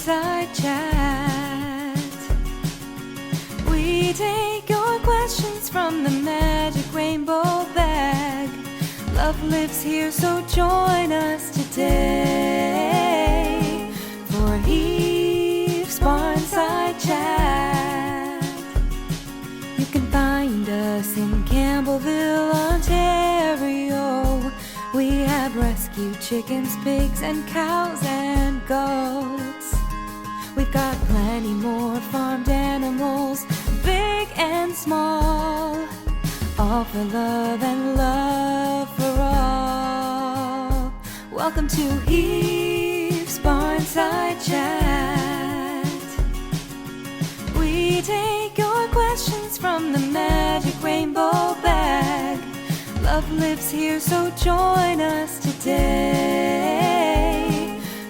Barnside Chat. We take your questions from the magic rainbow bag. Love lives here, so join us today for Heaves Barnside Chat. You can find us in Campbellville, Ontario. We have rescued chickens, pigs, and cows and goats. We've got plenty more farmed animals, big and small, all for love and love for all. Welcome to Heaves Barnside Chat. We take your questions from the magic rainbow bag. Love lives here, so join us today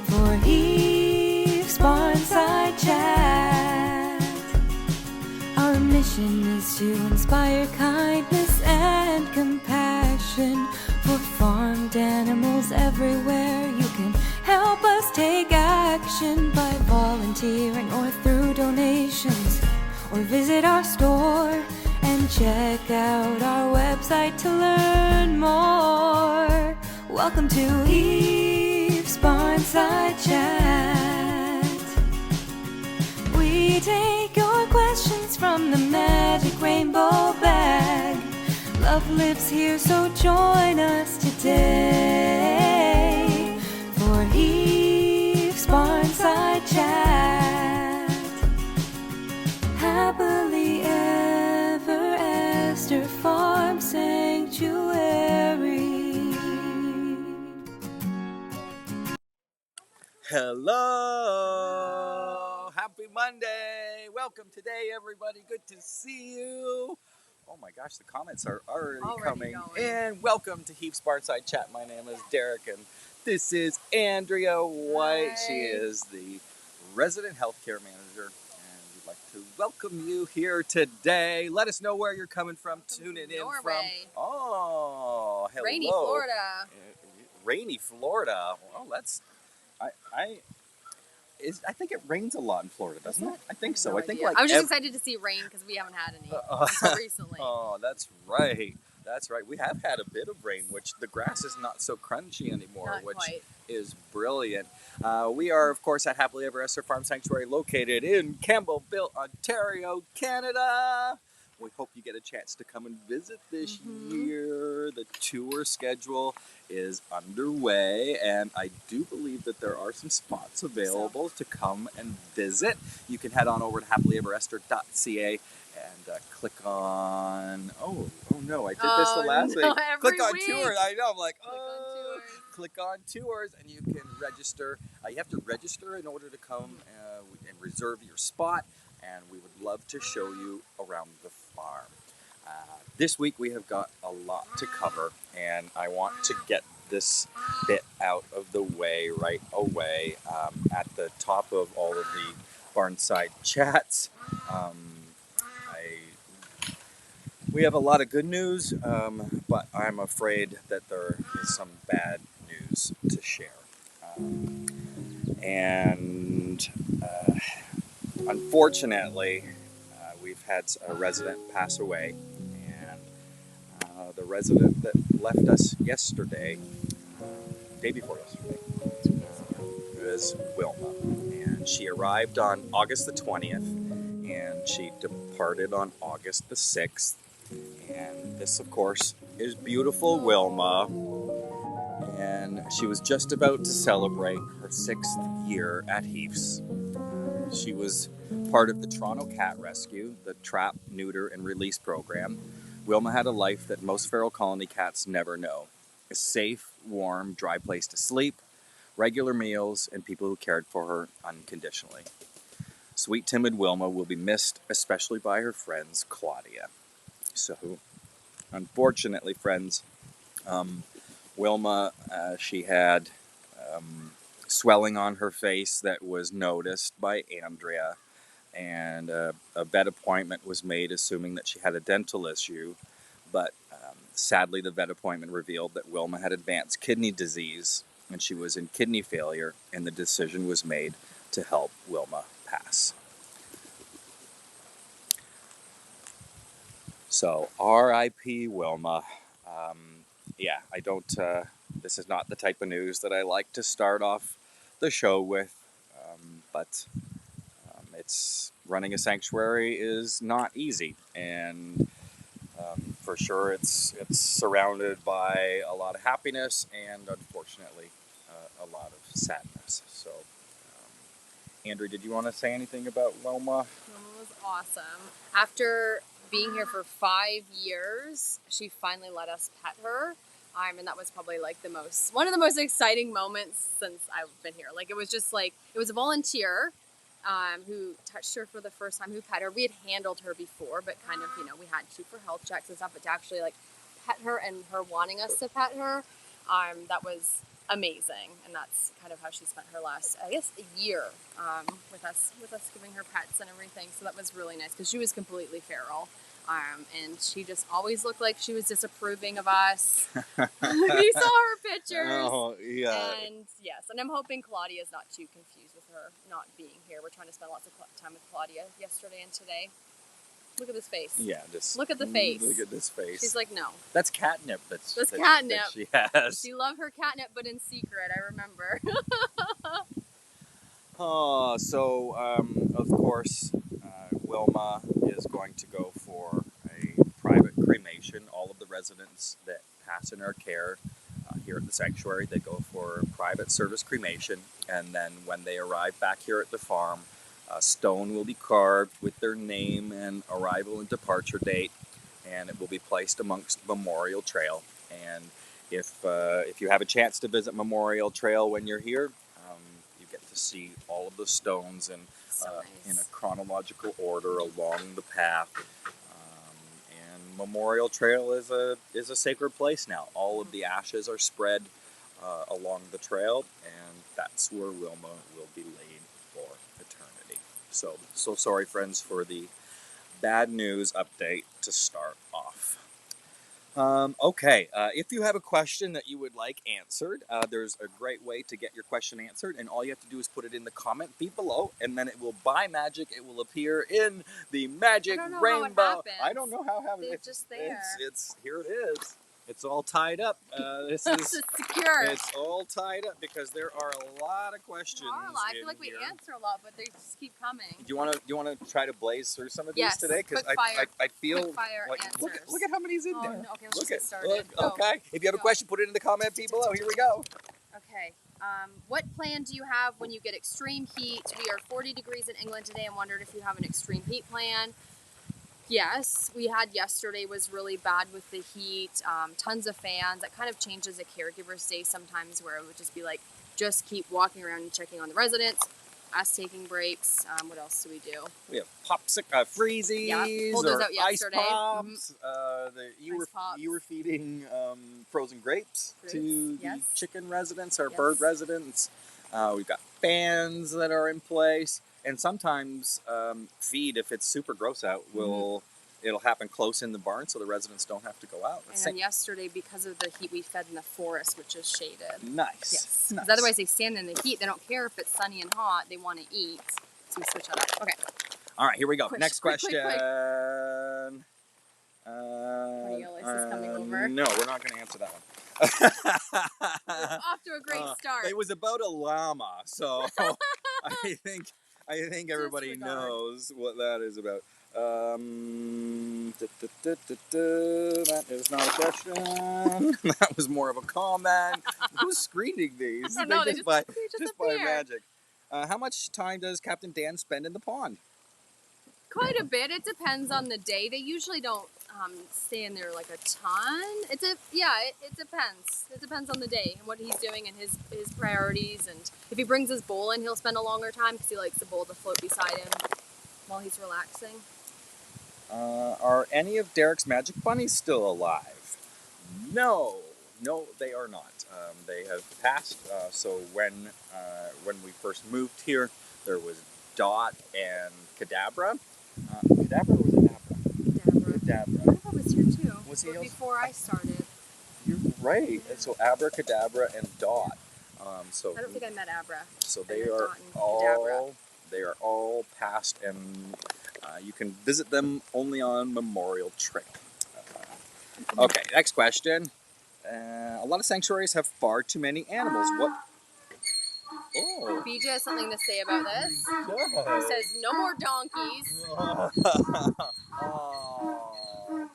for Heaves Barnside Chat. Our mission is to inspire kindness and compassion for farmed animals everywhere. You can help us take action by volunteering or through donations, or visit our store and check out our website to learn more. Welcome to Heaves Barnside Chat. We take your questions from the magic rainbow bag. Love lives here, so join us today for Heaves Barnside Chat. Happily ever after Farm Sanctuary. Hello! Happy Monday! Welcome today, everybody. Good to see you. Oh my gosh, the comments are already coming in. Welcome to Heaves Barnside Chat. My name is Derek, and this is Andrea White. Hi. She is the resident healthcare manager, and we'd like to welcome you here today. Let us know where you're coming from, tuning in from. Norway. Oh, hello. Rainy Florida. Rainy Florida. Well, that's... I think it rains a lot in Florida, doesn't it? I think so. No I think idea. like I was just excited to see rain because we haven't had any until recently. Oh, that's right. That's right. We have had a bit of rain, which the grass is not so crunchy anymore, Not which quite. is brilliant. We are, of course, at Happily Ever After Farm Sanctuary, located in Campbellville, Ontario, Canada. We hope you get a chance to come and visit this year. The tour schedule is underway, and I do believe that there are some spots available to come and visit. You can head on over to happilyeverester.ca and click on... Oh no, I did this the last week. Click on tours. I know, I'm like, click on tours, and you can register. You have to register in order to come and reserve your spot, and we would love to show you around the farm. This week we have got a lot to cover, and I want to get this bit out of the way right away at the top of all of the Barnside Chats. We have a lot of good news, but I'm afraid that there is some bad news to share. Unfortunately, we've had a resident pass away, and the resident that left us yesterday, day before yesterday, was Wilma, and she arrived on August the 20th, and she departed on August the 6th, and this, of course, is beautiful Wilma, and she was just about to celebrate her 6th year at Heaves. She was part of the Toronto Cat Rescue, the trap, neuter, and release program. Wilma had a life that most feral colony cats never know. A safe, warm, dry place to sleep, regular meals, and people who cared for her unconditionally. Sweet, timid Wilma will be missed, especially by her friends, Claudia. So, unfortunately, friends, Wilma, she had swelling on her face that was noticed by Andrea, and a vet appointment was made assuming that she had a dental issue, but sadly the vet appointment revealed that Wilma had advanced kidney disease and she was in kidney failure, and the decision was made to to help Wilma pass. So, R.I.P. Wilma. Yeah, I don't. This is not the type of news that I like to start off the show with, but it's running a sanctuary is not easy, and for sure it's surrounded by a lot of happiness and unfortunately a lot of sadness. So, Andrew, did you want to say anything about Wilma? Wilma was awesome. After being here for 5 years, she finally let us pet her. And that was probably like one of the most exciting moments since I've been here. Like, it was just like, it was a volunteer who touched her for the first time, who pet her. We had handled her before, but kind of, we had to for health checks and stuff, but to actually like pet her and her wanting us to pet her, that was amazing. And that's kind of how she spent her last, I guess, a year with us giving her pets and everything. So that was really nice because she was completely feral. And she just always looked like she was disapproving of us. We saw her pictures. Oh, yeah. And yes, and I'm hoping Claudia's not too confused with her not being here. We're trying to spend lots of time with Claudia yesterday and today. Look at this face. Yeah, just look at the face. Look at this face. She's like, no. That's catnip. That's catnip. That she has. She loved her catnip, but in secret, I remember. So of course, Wilma is going to go for a private cremation. All of the residents that pass in our care here at the sanctuary, they go for private service cremation, and then when they arrive back here at the farm, a stone will be carved with their name and arrival and departure date, and it will be placed amongst Memorial Trail. And if you have a chance to visit Memorial Trail when you're here, you get to see all of the stones and nice. in a chronological order along the path. And Memorial Trail is a sacred place now. All of the ashes are spread along the trail, and that's where Wilma will be laid for eternity. So sorry, friends, for the bad news update to start off. Okay, if you have a question that you would like answered, there's a great way to get your question answered, and all you have to do is put it in the comment below, and then it will, by magic, it will appear in the magic rainbow. I don't know how it happens. It's just there. It's here it is. It's all tied up. This is secure. It's all tied up because there are a lot of questions. I feel like we answer a lot, but they just keep coming. Do you want to try to blaze through some of these yes, today? Because I feel like look at how many's in there. No, okay, let's get started. Okay, if you have a question, put it in the comment below. Here we go. Okay. What plan do you have when you get extreme heat? We are 40 degrees in England today and wondered if you have an extreme heat plan. Yes, we had yesterday was really bad with the heat, tons of fans. That kind of changes a caregiver's day sometimes, where it would just be like, just keep walking around and checking on the residents, us taking breaks. What else do we do? We have freezies, pulled those or out yesterday. Ice pops. You were feeding frozen grapes to the chicken residents or bird residents. We've got fans that are in place. And sometimes feed, if it's super gross out, it'll happen close in the barn, so the residents don't have to go out. And then yesterday, because of the heat, we fed in the forest, which is shaded. Nice. Yes. Nice. Because otherwise they stand in the heat. They don't care if it's sunny and hot. They want to eat. So we switch that up. Okay. All right, here we go. Next question. Quick. Is coming over? No, we're not going to answer that one. We're off to a great start. It was about a llama, so I think everybody knows what that is about. That is not a question. That was more of a comment. Who's screening these? I don't know. They just by appear. magic. How much time does Captain Dan spend in the pond? Quite a bit. It depends on the day. They usually don't stay in there like a ton. It depends. It depends on the day and what he's doing and his priorities. And if he brings his bowl in, he'll spend a longer time because he likes the bowl to float beside him while he's relaxing. Are any of Derek's magic bunnies still alive? No, they are not. They have passed. So when we first moved here, there was Dot and Cadabra. Cadabra was an Abra? Cadabra. I thought it was here too. Was he before I started. You're right. And so Abracadabra and Dot. So I don't think I met Abra. So I have gotten Cadabra. they are all passed, and you can visit them only on Memorial Trip. Okay, next question. A lot of sanctuaries have far too many animals. What? Oh. BJ has something to say about this. He says no more donkeys. Oh,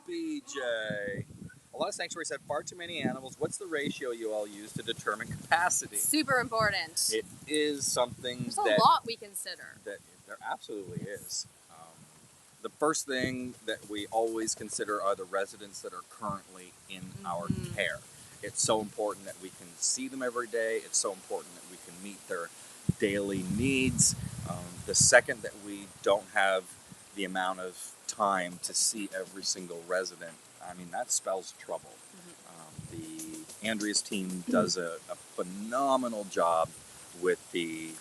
BJ. A lot of sanctuaries have far too many animals. What's the ratio you all use to determine capacity? Super important. It is something There's a lot we consider. That there absolutely is. The first thing that we always consider are the residents that are currently in our care. It's so important that we can see them every day. It's so important that we can meet their daily needs. The second that we don't have the amount of time to see every single resident, I mean, that spells trouble. Andrea's team does a phenomenal job with the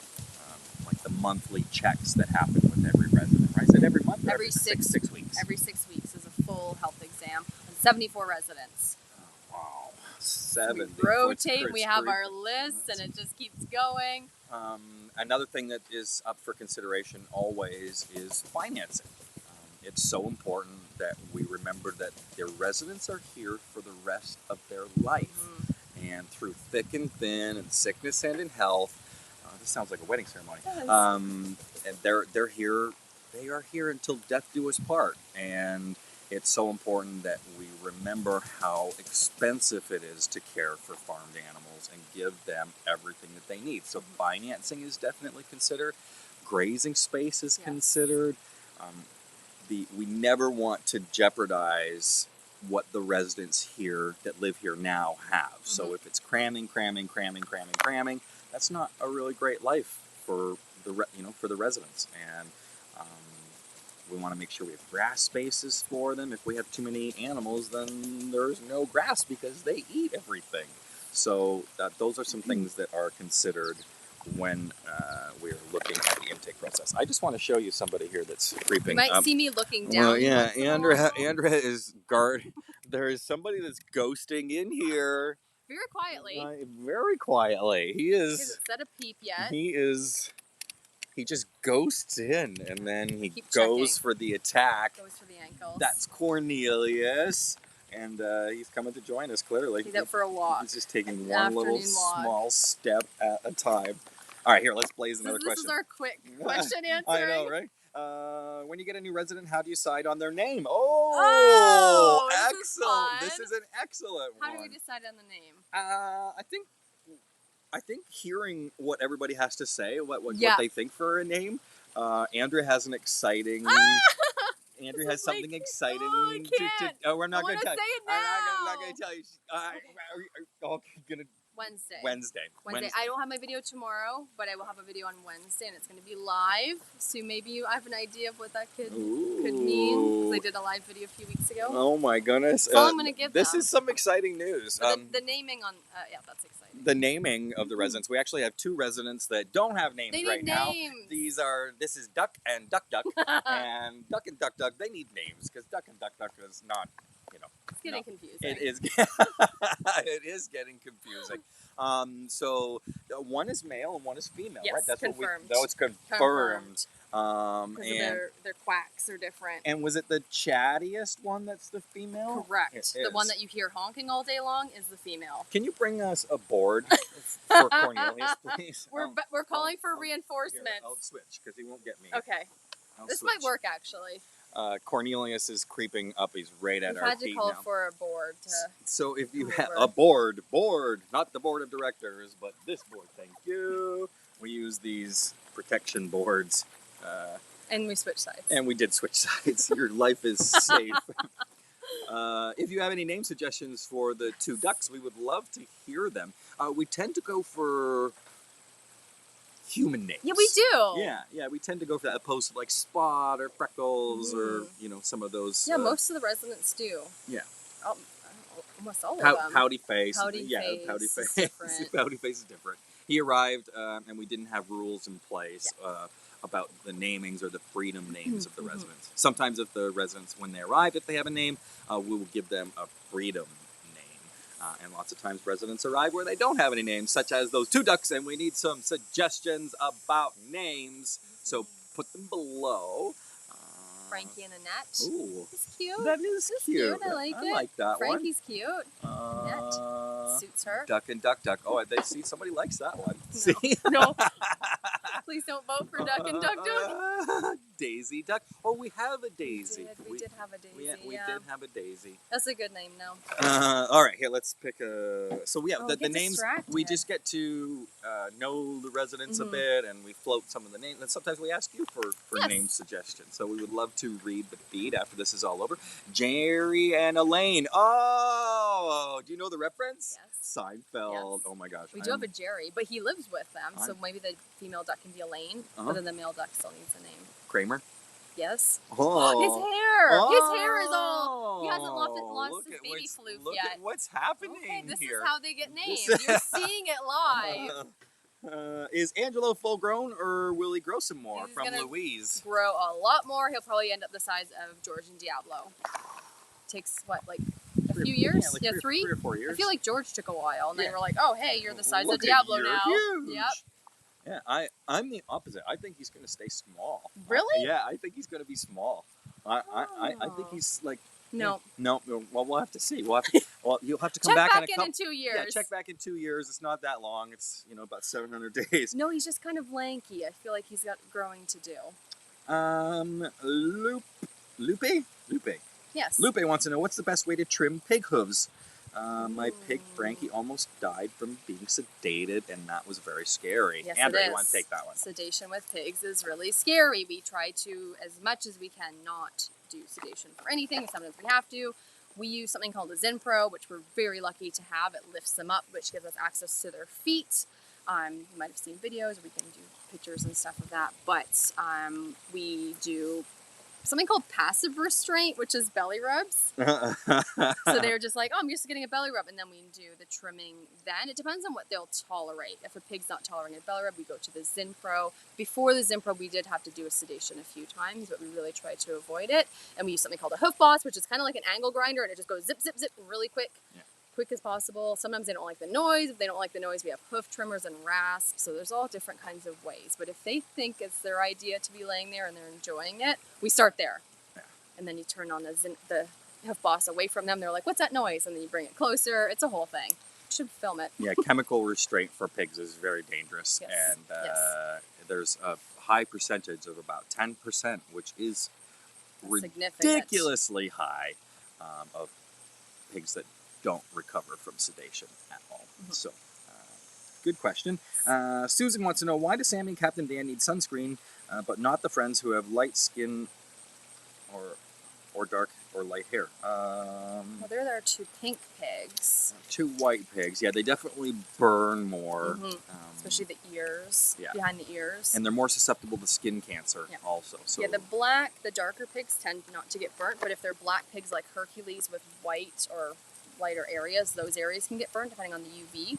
monthly checks that happen with every resident. Right? Is it every month? Every six weeks. Every 6 weeks is a full health exam on 74 residents. Oh, wow, 70. We rotate. We have our list, and it just keeps going. Another thing that is up for consideration always is financing. It's so important that we remember that their residents are here for the rest of their life. And through thick and thin, and sickness and in health, this sounds like a wedding ceremony. And they're here. They are here until death do us part. And it's so important that we remember how expensive it is to care for farmed animals and give them everything that they need. So financing is definitely considered. Grazing space is considered. We never want to jeopardize what the residents here that live here now have. So if it's cramming, that's not a really great life for the residents. And we want to make sure we have grass spaces for them. If we have too many animals, then there's no grass because they eat everything. So those are some things that are considered when we're looking at the intake process. I just want to show you somebody here that's creeping up. You might see me looking down. Well, yeah, Andrea is guard. There is somebody that's ghosting in here. Very quietly. Very quietly. He is. He hasn't said a peep yet. He just ghosts in, and then he checking. goes for the attack. Goes for the ankles. That's Cornelius. And he's coming to join us, clearly. He's out for a walk. He's just taking one little small step at a time. All right, here, let's blaze another question. This is our quick question answer. I know, right? When you get a new resident, how do you decide on their name? Excellent. This is an excellent one. How do we decide on the name? I think hearing what everybody has to say, what they think for a name. Andrea has an exciting... Andrea has something exciting we're not going to tell you. I'm not going to tell you. Wednesday. I don't have my video tomorrow, but I will have a video on Wednesday, and it's going to be live. So maybe I have an idea of what that could mean. Because I did a live video a few weeks ago. Oh my goodness! That's all I'm going to give them. This is some exciting news. The naming on that's exciting. The naming of the residents. We actually have 2 residents that don't have names right now. This is Duck and Duck and Duck and Duck. They need names because Duck and Duck is not. It's getting confusing. It is. It is getting confusing. So one is male and one is female, yes, right? That's confirmed. It's confirmed. And their quacks are different. And was it the chattiest one that's the female? Correct. The one that you hear honking all day long is the female. Can you bring us a board for Cornelius, please? We're calling for reinforcements. I'll switch because he won't get me. Okay. This might work actually. Cornelius is creeping up. He's right at our feet now. We've had to call for a board. So if you have a board, not the board of directors, but this board, thank you. We use these protection boards. And we switch sides. And we did switch sides. Your life is safe. If you have any name suggestions for the 2 ducks, we would love to hear them. We tend to go for human names. Yeah, we do. Yeah, we tend to go for that opposed to like Spot or Freckles or some of those. Yeah, most of the residents do. Yeah. Almost all of them. Pouty Face. Pouty Face. Pouty Face. Different. Pouty Face is different. He arrived and we didn't have rules in place about the namings or the freedom names of the residents. Sometimes if the residents, when they arrive, if they have a name, we will give them a freedom name. And lots of times residents arrive where they don't have any names, such as those 2 ducks, and we need some suggestions about names. So put them below. Frankie and Annette. Ooh, He's cute. that is He's cute. I like it. I like that Frankie's cute. Annette suits her. Duck and Duck Duck. Oh, they see somebody likes that one. No. See? No. Please don't vote for Duck and Duck Duck. Daisy Duck. Oh, we have a Daisy. We did have a Daisy. We did have a Daisy. That's a good name now. All right, here, let's pick a... So, yeah, the names, distracted. we just get to know the residents a bit, and we float some of the names. And sometimes we ask you for Yes. name suggestions. So we would love to read the feed after this is all over. Jerry and Elaine. Oh, do you know the reference? Yes. Seinfeld. Yes. Oh, my gosh. We do have a Jerry, but he lives with them, so maybe the female duck can be Elaine, but then the male duck still needs a name. Kramer. Yes. Oh. His hair! His hair is all... He hasn't lost Look his at baby what's- floof look yet. at what's happening Okay, this here. is how they get named. This- You're seeing it live. Is Angelo full grown, or will he grow some more He's from gonna Louise? Grow a lot more. He'll probably end up the size of George and Diablo. Takes what, like a few years? like Yeah, three or 4 years. I feel like George took a while, and then Yeah. we're like, oh, hey, you're the size Look of at Diablo you're now. Huge. Yep. Yeah, I'm the opposite. I think he's going to stay small. Really? Yeah, I think he's going to be small. I think Oh. he's like... No. No. Well, we'll have to see. Well, you'll have to come Check back, back in a couple... in 2 years. Yeah, check back in 2 years. It's not that long. It's, about 700 days. No, he's just kind of lanky. I feel like he's got growing to do. Lupe? Yes. Lupe wants to know, what's the best way to trim pig hooves? My pig, Frankie, almost died from being sedated, and that was very scary. Yes, Andrea, it is. you want to take that one? Sedation with pigs is really scary. We try to, as much as we can, not do sedation for anything. Sometimes we have to. We use something called a Zinpro, which we're very lucky to have. It lifts them up, which gives us access to their feet. You might have seen videos, or we can do pictures and stuff of that. But we do something called passive restraint, which is belly rubs. So they're just like, oh, I'm just getting a belly rub. And then we do the trimming then. It depends on what they'll tolerate. If a pig's not tolerating a belly rub, we go to the Zinpro. Before the Zinpro, we did have to do a sedation a few times, but we really try to avoid it. And we use something called a hoof boss, which is kind of like an angle grinder, and it just goes zip, zip, zip really quick. Yeah. Quick as possible. Sometimes they don't like the noise. If they don't like the noise, we have hoof trimmers and rasps. So there's all different kinds of ways. But if they think it's their idea to be laying there and they're enjoying it, we start there. Yeah. And then you turn on the hoof boss away from them. They're like, what's that noise? And then you bring it closer. It's a whole thing. You should film it. Yeah, chemical restraint for pigs is very dangerous. Yes. And Yes. there's a high percentage of about 10%, which is Significant. ridiculously high, of pigs that don't recover from sedation at all. So, good question. Susan wants to know, why do Sammy and Captain Dan need sunscreen, but not the friends who have light skin or dark or light hair? Well, there are 2 pink pigs. 2 white pigs. Yeah, they definitely burn more. Especially the ears, yeah. behind the ears. And they're more susceptible to skin cancer Yeah. also. So Yeah, the darker pigs tend not to get burnt, but if they're black pigs like Hercules with white or lighter areas, those areas can get burnt depending on the UV.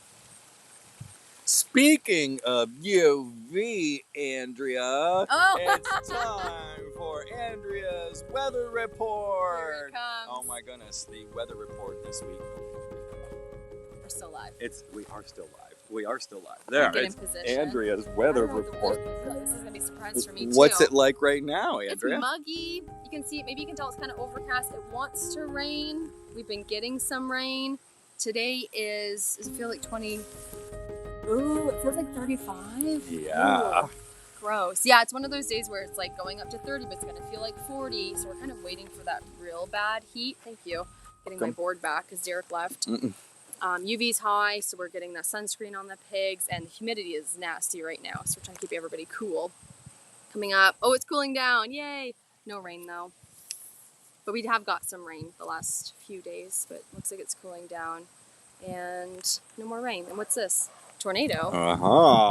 Speaking of UV, Andrea, it's time for Andrea's weather report. Here it comes. Oh my goodness, the weather report this week. We're still live. We are still live. We are still live. There, Get in it's position. Andrea's I weather don't know what the report. weather's like. This is gonna be a surprise for me too. What's it like right now, Andrea? It's muggy. You can see, maybe you can tell it's kind of overcast. It wants to rain. We've been getting some rain. Today does it feel like 20? Ooh, it feels like 35. Yeah. Ooh, gross. Yeah, it's one of those days where it's like going up to 30, but it's gonna feel like 40. So we're kind of waiting for that real bad heat. Thank you. Getting my board back because Derek left. UV's high, so we're getting that sunscreen on the pigs, and the humidity is nasty right now, so we're trying to keep everybody cool. Coming up, oh, it's cooling down, yay! No rain though, but we have got some rain the last few days, but it looks like it's cooling down, and no more rain. And what's this? Tornado?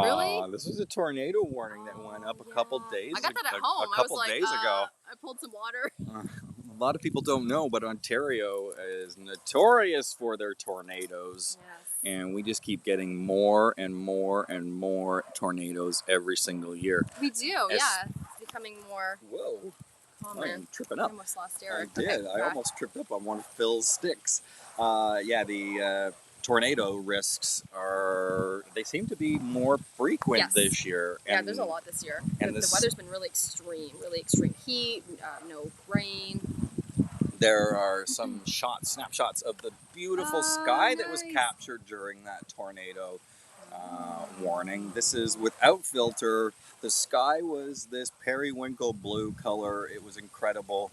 Really? This was a tornado warning that went up a couple days. I got that at a home. couple I was like, days ago. I pulled some water. A lot of people don't know, but Ontario is notorious for their tornadoes. Yes. And we just keep getting more and more and more tornadoes every single year. We do, yeah. It's becoming more. Whoa. Oh, I man. am tripping I up. almost lost I Eric. did. Okay, I back. almost tripped up on one of Phil's sticks. The tornado risks they seem to be more frequent Yes. this year. Yeah, there's a lot this year. And The weather's been really extreme heat, no rain. There are some snapshots of the beautiful sky that was Nice. captured during that tornado warning. This is without filter. The sky was this periwinkle blue color. It was incredible.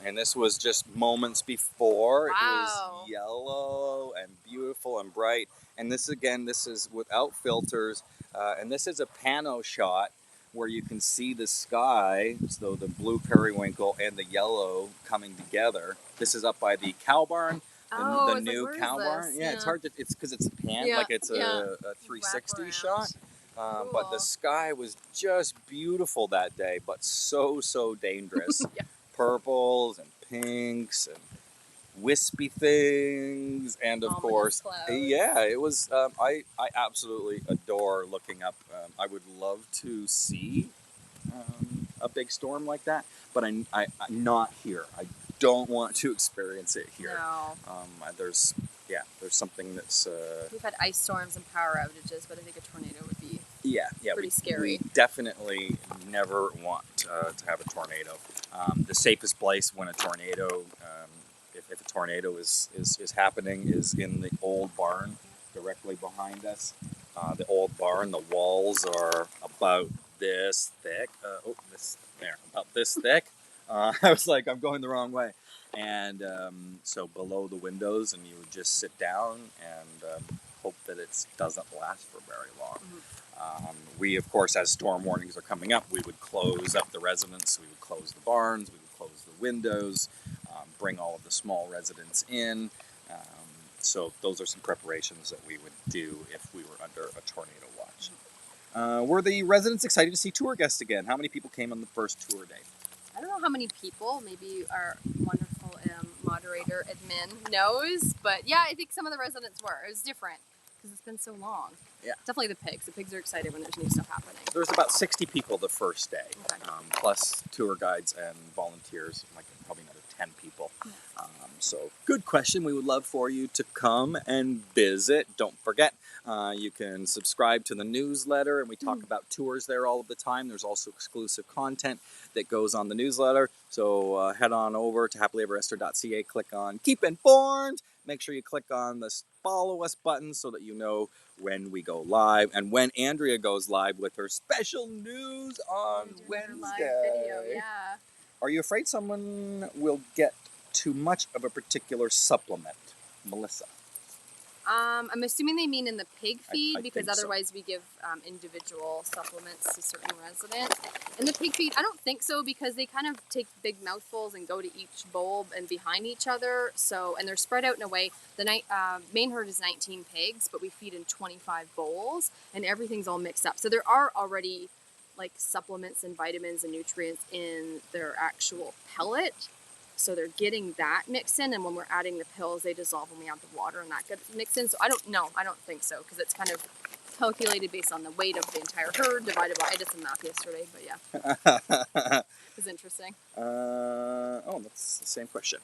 And this was just moments before. Wow. It was yellow and beautiful and bright. And this is without filters. And this is a pano shot where you can see the sky, so the blue periwinkle and the yellow coming together. This is up by the cow barn, the new cow barn. Yeah, it's hard to, it's because it's a pan, like it's a 360 shot. Cool. But the sky was just beautiful that day, but so dangerous. Yeah. Purples and pinks and wispy things, and of Ominous course, clouds. yeah, it was. I absolutely adore looking up. I would love to see a big storm like that, but I'm not here. I don't want to experience it here. No. There's something that's. We've had ice storms and power outages, but I think a tornado would be pretty scary. We definitely never want to have a tornado. The safest place when a tornado, if a tornado is happening, is in the old barn directly behind us. The old barn, the walls are about this thick. About this thick. I was like, I'm going the wrong way. And so below the windows, and you would just sit down and hope that it doesn't last for very long. Mm-hmm. We, of course, as storm warnings are coming up, we would close up the residence, we would close the barns, we would close the windows, bring all of the small residents in. So those are some preparations that we would do if we were under a tornado watch. Were the residents excited to see tour guests again? How many people came on the first tour day? I don't know how many people, maybe our wonderful moderator admin knows, but yeah, I think some of the residents were. It was different because it's been so long. Yeah. Definitely the pigs. The pigs are excited when there's new stuff happening. There was about 60 people the first day, Okay. plus tour guides and volunteers, like probably another 10 people. Yes. So good question. We would love for you to come and visit. Don't forget, you can subscribe to the newsletter, and we talk about tours there all of the time. There's also exclusive content that goes on the newsletter. So head on over to happilyeverester.ca, click on Keep Informed. Make sure you click on the follow us button so that you know when we go live and when Andrea goes live with her special news on Wednesday. Live video, yeah. Are you afraid someone will get too much of a particular supplement, Melissa? I'm assuming they mean in the pig feed, I because think so. otherwise we give individual supplements to certain residents. In the pig feed, I don't think so, because they kind of take big mouthfuls and go to each bulb and behind each other. So, and they're spread out in a way. The main herd is 19 pigs, but we feed in 25 bowls, and everything's all mixed up. So there are already like supplements and vitamins and nutrients in their actual pellet. So they're getting that mixed in, and when we're adding the pills, they dissolve when we add the water, and that gets mixed in. So I don't think so, because it's kind of calculated based on the weight of the entire herd divided by, I did some math yesterday, but yeah. It's interesting. That's the same question.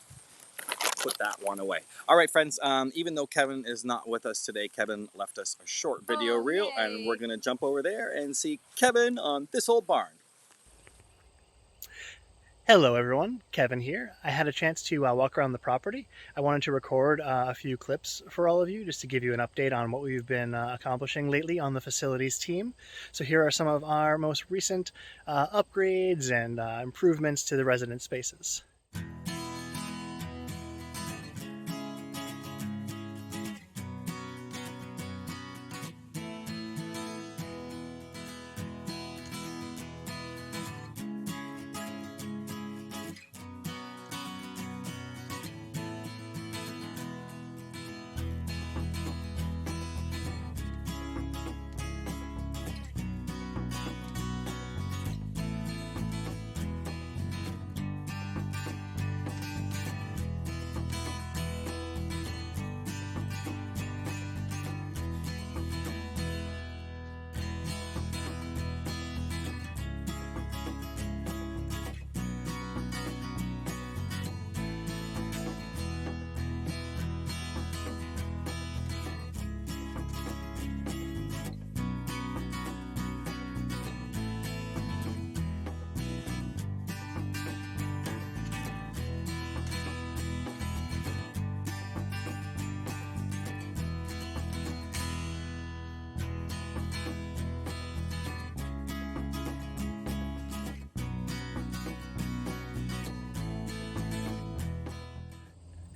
Put that one away. All right, friends, even though Kevin is not with us today, Kevin left us a short video reel, yay. and we're going to jump over there and see Kevin on this old barn. Hello everyone, Kevin here. I had a chance to walk around the property. I wanted to record a few clips for all of you just to give you an update on what we've been accomplishing lately on the facilities team. So here are some of our most recent upgrades and improvements to the resident spaces.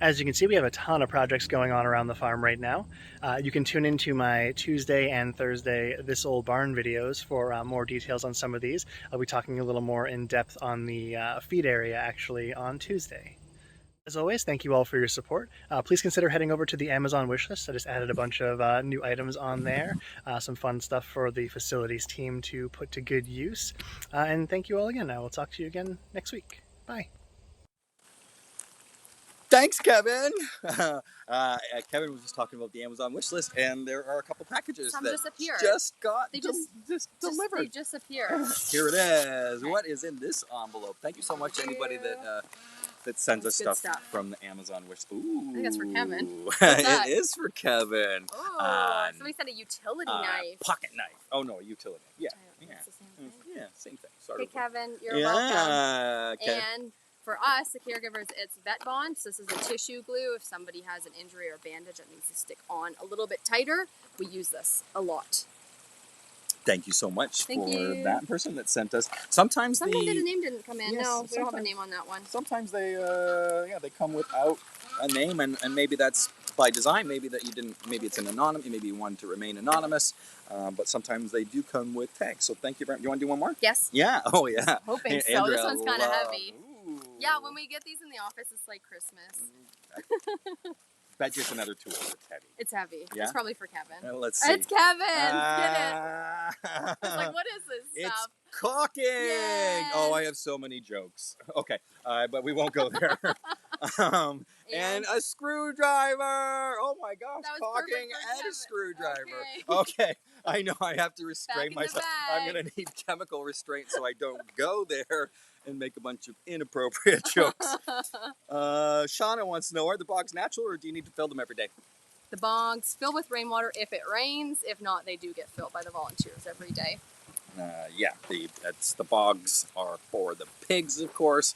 As you can see, we have a ton of projects going on around the farm right now. You can tune into my Tuesday and Thursday This Old Barn videos for more details on some of these. I'll be talking a little more in depth on the feed area actually on Tuesday. As always, thank you all for your support. Please consider heading over to the Amazon wishlist. I just added a bunch of new items on there, some fun stuff for the facilities team to put to good use. And thank you all again. I will talk to you again next week. Bye. Thanks, Kevin. Kevin was just talking about the Amazon wish list, and there are a couple packages Some that just appeared. just got They delivered. They just appear. Here it is. What is in this envelope? Thank you so much to anybody that sends us Good stuff from the Amazon wish. Ooh, I think that's for Kevin. What's that? It is for Kevin. Oh, somebody said a utility knife. Pocket knife. Oh no, a utility knife. Yeah, It's the same thing. yeah, same thing. Sort Okay, of. Kevin, you're welcome. Okay. And for us, the caregivers, it's Vet Bond. So this is a tissue glue. If somebody has an injury or bandage that needs to stick on a little bit tighter, we use this a lot. Thank you so much Thank for you. that person that sent us. Sometimes the name didn't come in. Yes, No, we don't have a name on that one. Sometimes they they come without a name, and maybe that's by design. Maybe that you didn't. Maybe it's an anonymous. Maybe you wanted to remain anonymous. But sometimes they do come with tags. So thank you very much. You want to do one more? Yes. Yeah. Oh yeah. Hoping so. Andrea This one's kind of heavy. Ooh. Yeah, when we get these in the office, it's like Christmas. Bet you it's another tool. It's heavy. It's heavy. Yeah? It's probably for Kevin. Let's see. It's Kevin. Get it. I I was like, what is this stuff? It's caulking. Yes. Oh, I have so many jokes. Okay, but we won't go there. And a screwdriver. Oh my gosh, That was caulking perfect for and a Kevin. screwdriver. Okay. Okay, I know I have to restrain Back in the myself. I'm bag. gonna need chemical restraint so I don't go there and make a bunch of inappropriate jokes. Shauna wants to know: are the bogs natural, or do you need to fill them every day? The bogs fill with rainwater if it rains. If not, they do get filled by the volunteers every day. Yeah, the bogs are for the pigs, of course.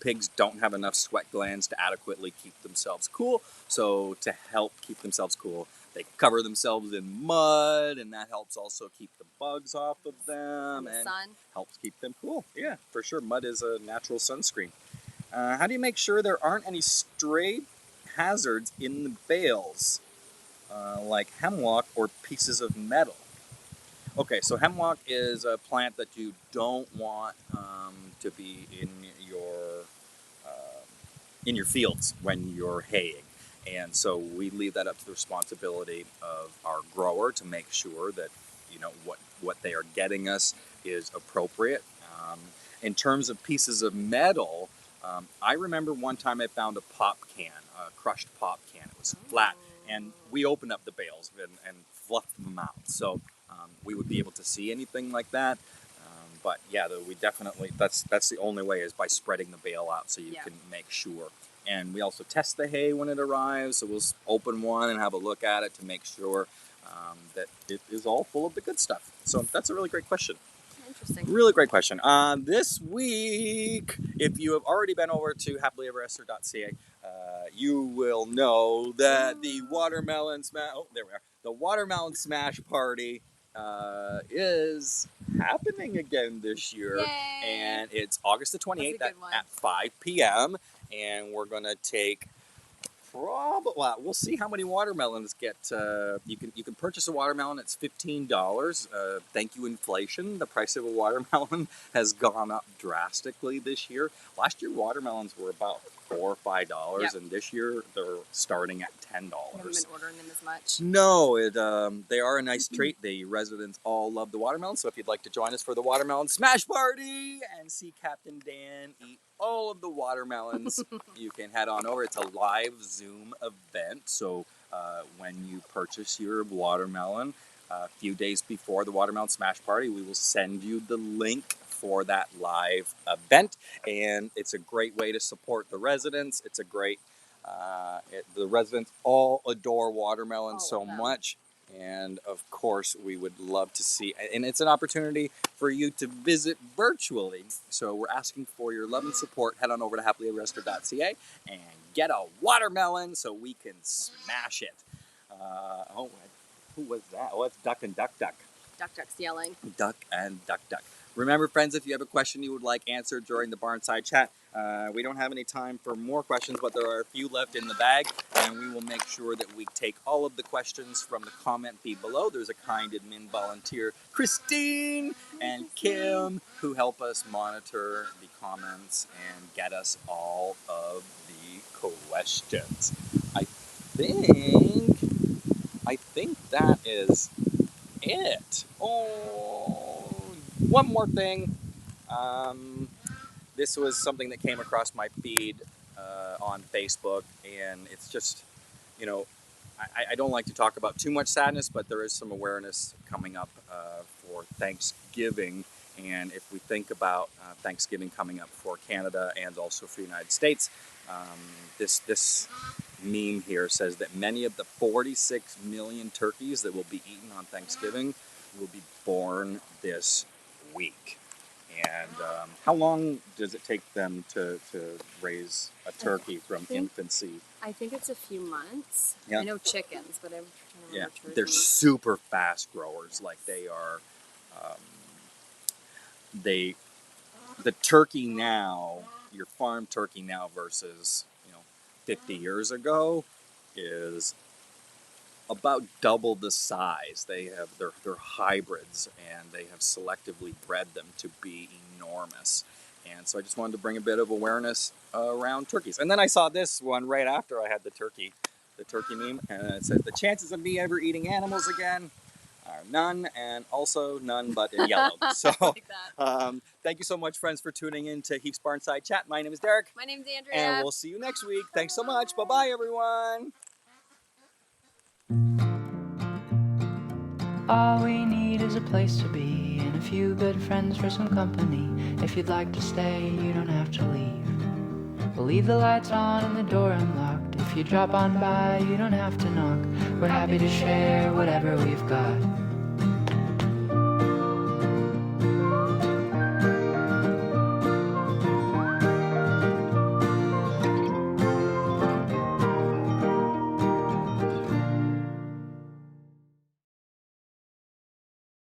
Pigs don't have enough sweat glands to adequately keep themselves cool. So to help keep themselves cool, they cover themselves in mud, and that helps also keep the bugs off of them And the sun. helps keep them cool. Yeah, for sure. Mud is a natural sunscreen. How do you make sure there aren't any stray hazards in the bales, like hemlock or pieces of metal? Okay, so hemlock is a plant that you don't want to be in your fields when you're haying, and so we leave that up to the responsibility of our grower to make sure that what they are getting us is appropriate. In terms of pieces of metal, I remember one time I found a pop can, a crushed pop can. It was flat, and we opened up the bales and fluffed them out. So we would be able to see anything like that. But yeah, we definitely, that's the only way, is by spreading the bale out so you can make sure. And we also test the hay when it arrives, so we'll open one and have a look at it to make sure that it is all full of the good stuff. So that's a really great question. Interesting. Really great question. This week, if you have already been over to happilyeverester.ca, you will know that the watermelon the watermelon smash party is happening again this year. Yay. And it's August the 28th That's a good one. at 5 p.m. and we're gonna take we'll see how many watermelons get. You can purchase a watermelon. It's $15. Thank you, inflation. The price of a watermelon has gone up drastically this year. Last year, watermelons were about $4 or $5, and this year they're starting at $10. I haven't been ordering them as much. No, they are a nice treat. The residents all love the watermelon. So if you'd like to join us for the watermelon smash party and see Captain Dan eat all of the watermelons, you can head on over. It's a live Zoom event. So when you purchase your watermelon a few days before the watermelon smash party, we will send you the link for that live event, and it's a great way to support the residents. It's a great the residents all adore watermelon so much, and of course we would love to see, and it's an opportunity for you to visit virtually. So we're asking for your love and support. Head on over to happilyeverester.ca and get a watermelon so we can smash it. Who was that? Oh, it's Duck and Duck Duck. Duck Duck's yelling. Duck and Duck Duck. Remember, friends, if you have a question you would like answered during the Barnside Chat, we don't have any time for more questions, but there are a few left in the bag, and we will make sure that we take all of the questions from the comment feed below. There's a kind admin volunteer, Christine and Kim, who help us monitor the comments and get us all of the questions. I think that is it. Oh, one more thing. This was something that came across my feed on Facebook, and it's just, you know, I don't like to talk about too much sadness, but there is some awareness coming up for Thanksgiving. And if we think about Thanksgiving coming up for Canada and also for the United States, this meme here says that many of the 46 million turkeys that will be eaten on Thanksgiving will be born this week. And how long does it take them to raise a turkey from infancy? I think it's a few months. Yeah. I know chickens, but I'm trying to remember turkeys. They're super fast growers. Like they are, the turkey now, your farm turkey now versus 50 years ago is about double the size. They're hybrids, and they have selectively bred them to be enormous. And so I just wanted to bring a bit of awareness around turkeys. And then I saw this one right after I had the turkey meme, and it says the chances of me ever eating animals again are none, and also none but in yellow. So like thank you so much, friends, for tuning in to Heaps Barnside Chat. My name is Derek. My name's Andrea. And we'll see you next week. Thanks so much. Bye-bye, everyone. All we need is a place to be and a few good friends for some company. If you'd like to stay, you don't have to leave. We'll leave the lights on and the door unlocked. If you drop on by, you don't have to knock. We're happy to share whatever we've got.